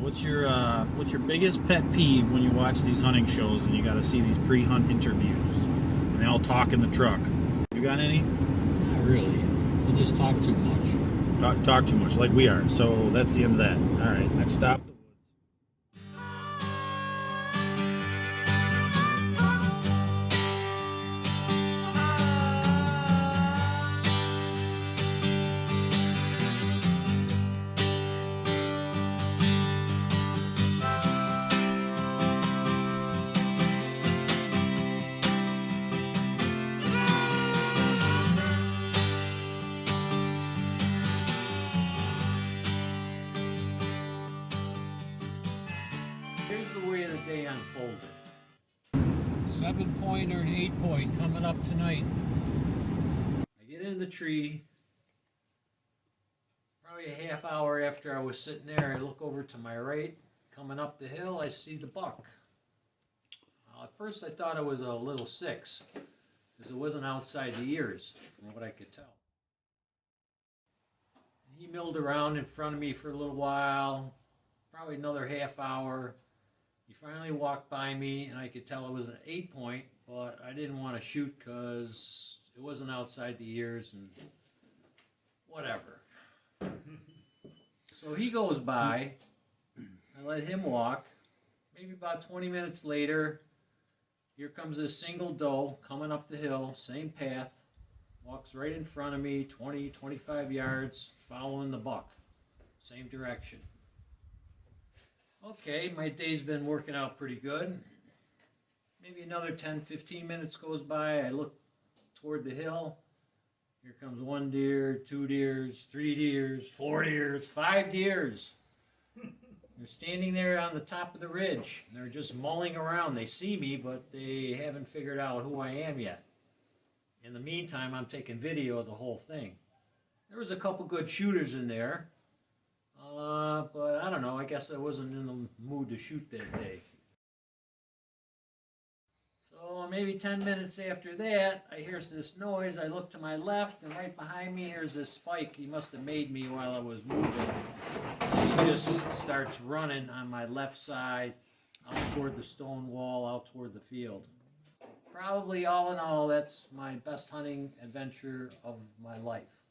What's your biggest pet peeve when you watch these hunting shows and you got to see these pre-hunt interviews and they all talk in the truck? You got any? Not really. They just talk too much. Talk too much, like we are. So that's the end of that. All right, next stop. Here's the way the day unfolded. 7-pointer and 8-point coming up tonight. I get in the tree. Probably a half hour after I was sitting there, I look over to my right. Coming up the hill, I see the buck. At first I thought it was a little 6, because it wasn't outside the ears, from what I could tell. He milled around in front of me for a little while, probably another half hour. He finally walked by me, and I could tell it was an 8-point, but I didn't want to shoot because it wasn't outside the ears and whatever. So he goes by. I let him walk. Maybe about 20 minutes later, here comes a single doe coming up the hill, same path, walks right in front of me, 20, 25 yards, following the buck, same direction. Okay, my day's been working out pretty good. Maybe another 10, 15 minutes goes by. I look toward the hill. Here comes 1 deer, 2 deers, 3 deers, 4 deers, 5 deers. They're standing there on the top of the ridge. They're just mulling around. They see me, but they haven't figured out who I am yet. In the meantime, I'm taking video of the whole thing. There was a couple good shooters in there. But I don't know, I guess I wasn't in the mood to shoot that day. So maybe 10 minutes after that, I hear this noise. I look to my left, and right behind me, here's this spike. He must have made me while I was moving. He just starts running on my left side, out toward the stone wall, out toward the field. Probably all in all, that's my best hunting adventure of my life.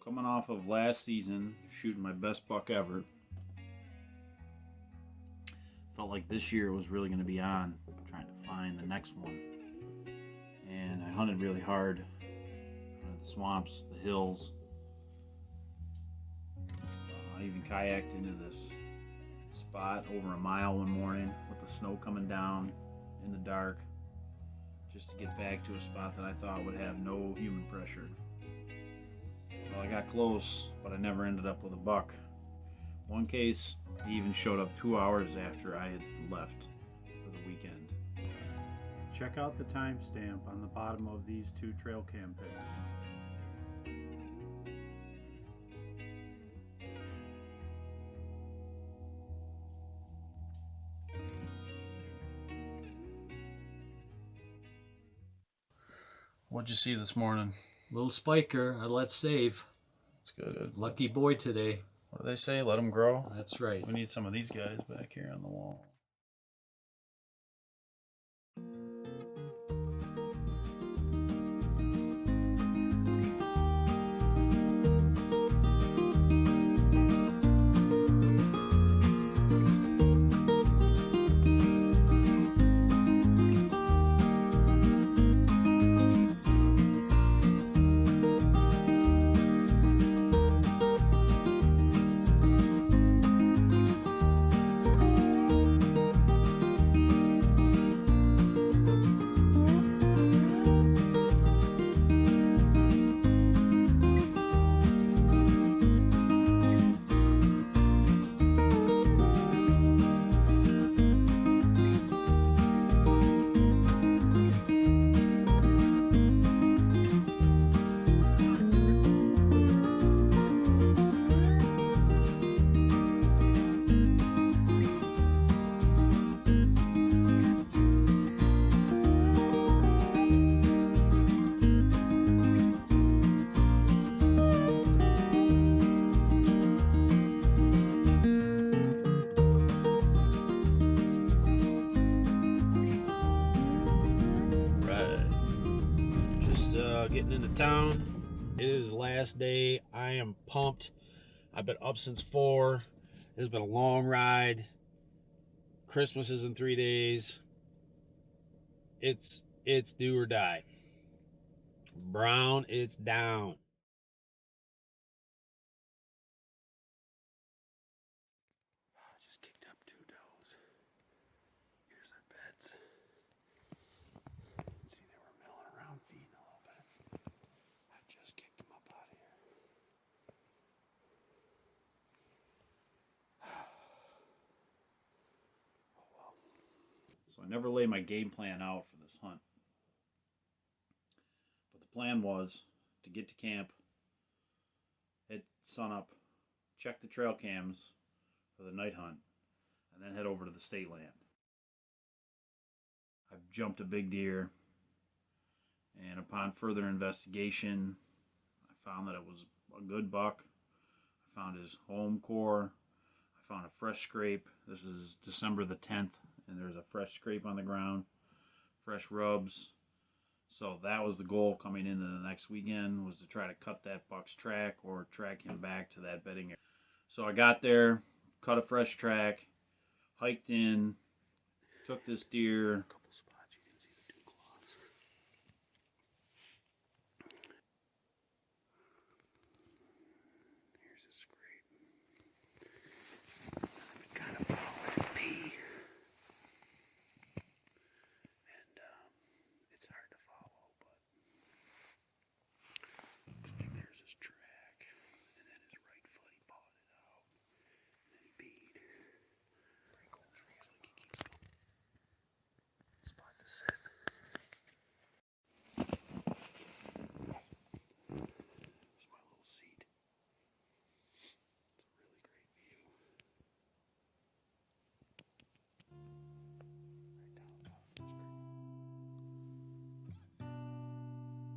Coming off of last season, shooting my best buck ever. Felt like this year was really going to be on, trying to find the next one. And I hunted really hard. The swamps, the hills. I even kayaked into this spot over a mile one morning with the snow coming down in the dark, just to get back to a spot that I thought would have no human pressure. Well, I got close, but I never ended up with a buck. One case, he even showed up 2 hours after I had left for the weekend. Check out the timestamp on the bottom of these 2 trail cam pics. What'd you see this morning? Little spiker, I let save. It's good. Lucky boy today. What do they say? Let them grow? That's right. We need some of these guys back here on the wall. getting into town. It is the last day. I am pumped. I've been up since 4. It's been a long ride. Christmas is in 3 days. It's do or die. Brown, it's down. Just kicked up 2 does. Here's their beds. See, they were milling around feeding a little bit. I just kicked them up out of here. Oh well. So I never lay my game plan out for this hunt. But the plan was to get to camp, hit sunup, check the trail cams for the night hunt, and then head over to the state land. I've jumped a big deer, and upon further investigation, I found that it was a good buck. I found his home core. I found a fresh scrape. This is December the 10th, and there's a fresh scrape on the ground, fresh rubs. So that was the goal coming into the next weekend, was to try to cut that buck's track or track him back to that bedding area. So I got there, cut a fresh track, hiked in, took this deer. Couple spots you can see the 2 claws. Here's a scrape. I've kind of following pee. And it's hard to follow, but there's his track. And then his right foot, he pawed it out. And then he peed. Pretty cool trees, like he keeps going. Spot to sit. There's my little seat. It's a really great view. Right down above this creek.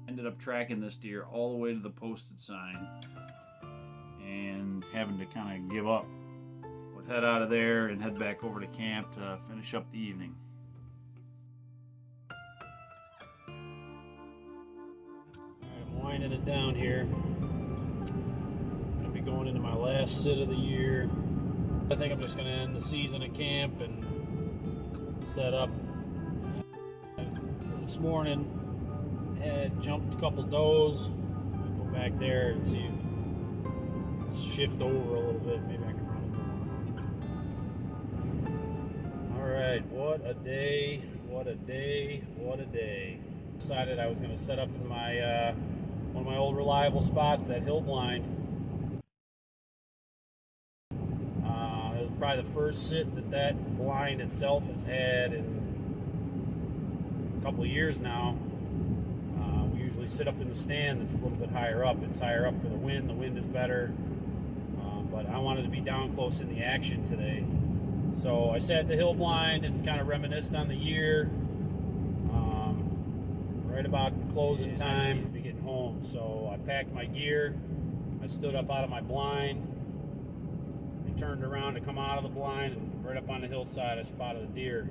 Ended up tracking this deer all the way to the posted sign and having to kind of give up. Would head out of there and head back over to camp to finish up the evening. I'm winding it down here. Gonna be going into my last sit of the year. I think I'm just gonna end the season at camp and set up. This morning had jumped a couple does. I'll go back there and see if shift over a little bit. Maybe I can run it. All right, what a day! What a day! What a day! Decided I was going to set up in my one of my old reliable spots, that hill blind. It was probably the first sit that blind itself has had in a couple of years now. We usually sit up in the stand that's a little bit higher up. It's higher up for the wind. The wind is better. But I wanted to be down close in the action today. So I sat the hill blind and kind of reminisced on the year. Right about closing time to be getting home. So I packed my gear. I stood up out of my blind. I turned around to come out of the blind, and right up on the hillside I spotted a deer.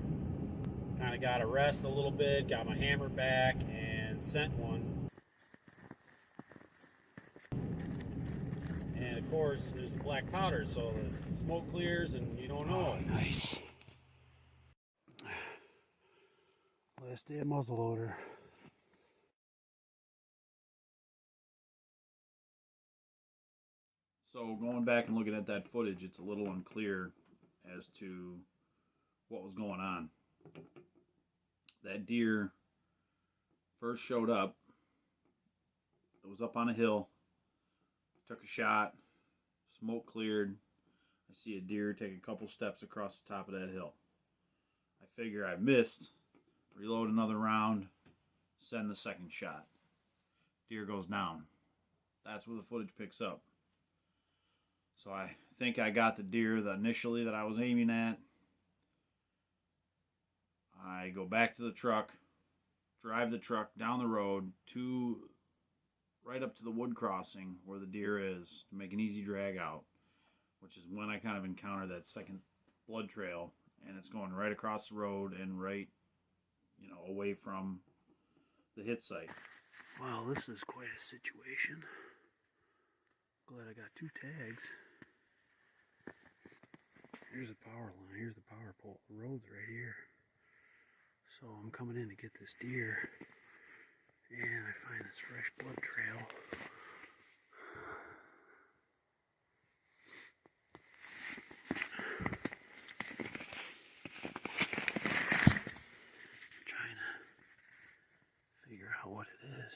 Kind of got a rest a little bit, got my hammer back, and sent one. And of course, there's the black powder, so the smoke clears and you don't know. Oh, nice. Last day of muzzleloader. So going back and looking at that footage, it's a little unclear as to what was going on. That deer first showed up. It was up on a hill. Took a shot. Smoke cleared. I see a deer take a couple steps across the top of that hill. I figure I missed. Reload another round. Send the second shot. Deer goes down. That's where the footage picks up. So I think I got the deer that initially that I was aiming at. I go back to the truck, drive the truck down the road to right up to the wood crossing where the deer is to make an easy drag out, which is when I kind of encountered that second blood trail, and it's going right across the road and right, away from the hit site. Well, this is quite a situation. Glad I got 2 tags. Here's the power line, here's the power pole. The road's right here. So I'm coming in to get this deer, and I find this fresh blood trail. Trying to figure out what it is.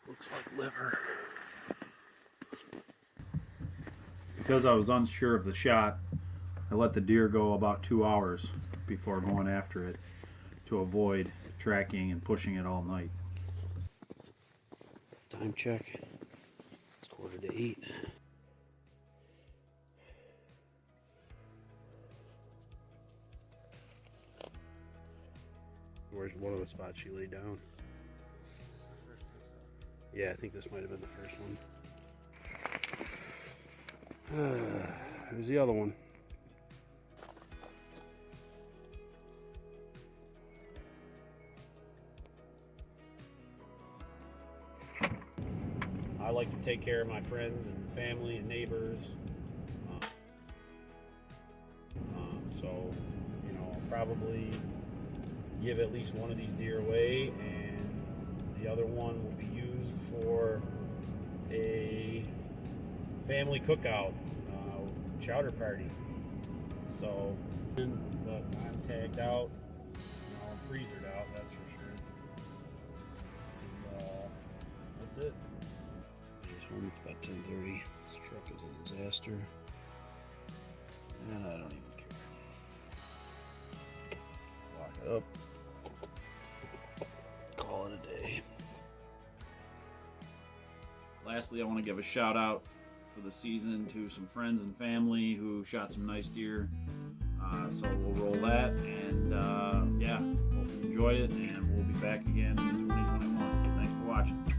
Looks like liver. Because I was unsure of the shot, I let the deer go about 2 hours before going after it to avoid tracking and pushing it all night. Time check. It's 7:45. Where's one of the spots she laid down? Yeah, I think this might have been the first one. Here's the other one. I like to take care of my friends and family and neighbors. So, you know, I'll probably give at least one of these deer away, and the other one will be used for a family cookout, chowder party. So, but I'm tagged out, you know, I'm freezered out, that's for sure. And, that's it. Here's one. It's about 10:30. This truck is a disaster. And I don't even care. Lock it up. Call it a day. Lastly, I want to give a shout out for the season to some friends and family who shot some nice deer. So we'll roll that, and yeah, hope you enjoyed it, and we'll be back again in 2021. Thanks for watching.